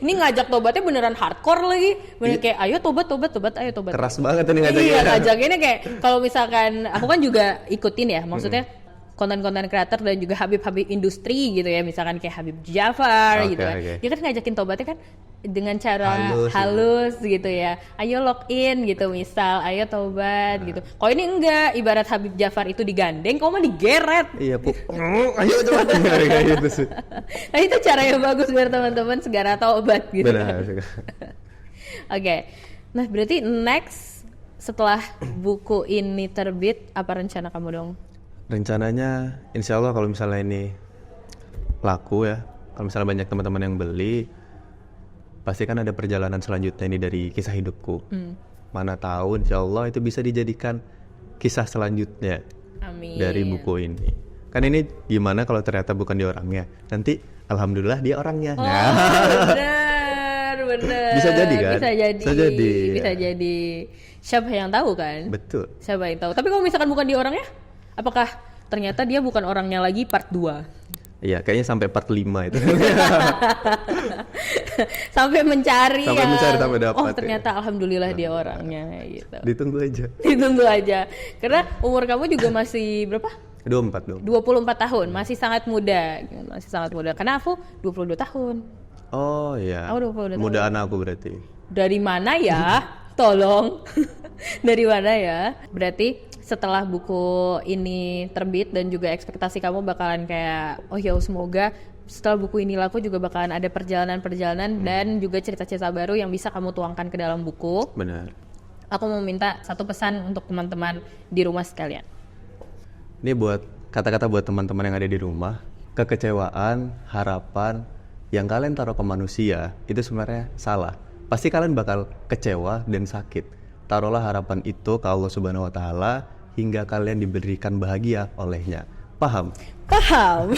Speaker 1: Ini ngajak tobatnya beneran hardcore lagi. Bener kayak ayo tobat, ayo tobat.
Speaker 2: Keras banget ini ngajaknya.
Speaker 1: Iya, ngajakinnya kayak kalau misalkan aku kan juga ikutin ya, maksudnya konten-konten kreator dan juga Habib-Habib industri gitu ya, misalkan kayak Habib Jafar gitu kan. Dia kan ngajakin tobatnya kan dengan cara halus gitu ya. Ayo login gitu misal, ayo tobat gitu. Kalau ini enggak, ibarat Habib Jafar itu digandeng, kau mah digeret.
Speaker 2: Iya, ayo tobat kayak gitu sih.
Speaker 1: Nah itu cara yang bagus biar teman-teman segera tobat gitu.
Speaker 2: Benar.
Speaker 1: Oke. Nah, berarti next setelah buku ini terbit, apa rencana kamu dong?
Speaker 2: Rencananya insya Allah kalau misalnya ini laku ya, kalau misalnya banyak teman-teman yang beli, pasti kan ada perjalanan selanjutnya ini dari kisah hidupku. Mana tahu insya Allah itu bisa dijadikan kisah selanjutnya.
Speaker 1: Amin.
Speaker 2: Dari buku ini. Kan ini gimana kalau ternyata bukan dia orangnya, nanti alhamdulillah dia orangnya.
Speaker 1: Bener.
Speaker 2: Bisa jadi kan?
Speaker 1: Bisa jadi. Siapa yang tahu kan?
Speaker 2: Betul.
Speaker 1: Siapa yang tahu. Tapi kalau misalkan bukan dia orangnya, apakah ternyata dia bukan orangnya lagi part 2?
Speaker 2: Iya, kayaknya sampai part 5 itu.
Speaker 1: sampai mencari
Speaker 2: Sampai mencari, sampai dapat,
Speaker 1: oh
Speaker 2: ya.
Speaker 1: ternyata alhamdulillah dia orangnya gitu.
Speaker 2: Ditunggu aja.
Speaker 1: Ditunggu aja. Karena umur kamu juga masih berapa?
Speaker 2: 24 dong.
Speaker 1: 24 tahun, masih sangat muda. Masih sangat muda. Karena aku 22 tahun.
Speaker 2: Oh iya.
Speaker 1: Oh, 22 tahun.
Speaker 2: Mudaan aku berarti.
Speaker 1: Dari mana ya? Tolong. Dari mana ya? Berarti setelah buku ini terbit dan juga ekspektasi kamu bakalan kayak oh ya semoga setelah buku ini laku juga bakalan ada perjalanan-perjalanan dan juga cerita-cerita baru yang bisa kamu tuangkan ke dalam buku.
Speaker 2: Benar.
Speaker 1: Aku mau minta satu pesan untuk teman-teman di rumah sekalian.
Speaker 2: Ini buat kata-kata buat teman-teman yang ada di rumah. Kekecewaan, harapan yang kalian taruh ke manusia itu sebenarnya salah. Pasti kalian bakal kecewa dan sakit. Taruhlah harapan itu ke Allah Subhanahu wa taala hingga kalian diberikan bahagia olehnya. Paham?
Speaker 1: Paham.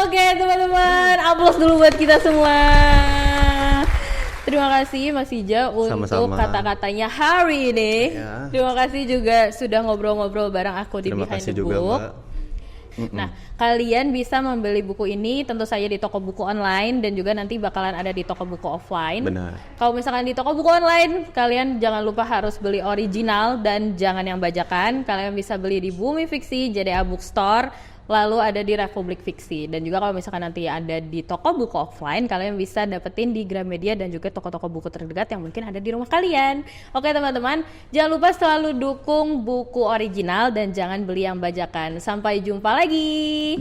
Speaker 1: Oke teman-teman, aplaus dulu buat kita semua. Terima kasih Mas Ija untuk
Speaker 2: Sama-sama.
Speaker 1: kata-katanya hari ini.
Speaker 2: Ya.
Speaker 1: Terima kasih juga sudah ngobrol-ngobrol bareng aku di
Speaker 2: Terima
Speaker 1: Behind
Speaker 2: kasih
Speaker 1: the
Speaker 2: juga,
Speaker 1: Book.
Speaker 2: Mbak.
Speaker 1: Nah, kalian bisa membeli buku ini tentu saja di toko buku online dan juga nanti bakalan ada di toko buku offline.
Speaker 2: Benar.
Speaker 1: Kalau misalkan di toko buku online, kalian jangan lupa harus beli original dan jangan yang bajakan. Kalian bisa beli di Bumi Fiksi, JDA Bookstore, lalu ada di Republik Fiksi. Dan juga kalau misalkan nanti ada di toko buku offline, kalian bisa dapetin di Gramedia dan juga toko-toko buku terdekat yang mungkin ada di rumah kalian. Oke teman-teman, jangan lupa selalu dukung buku original dan jangan beli yang bajakan. Sampai jumpa lagi.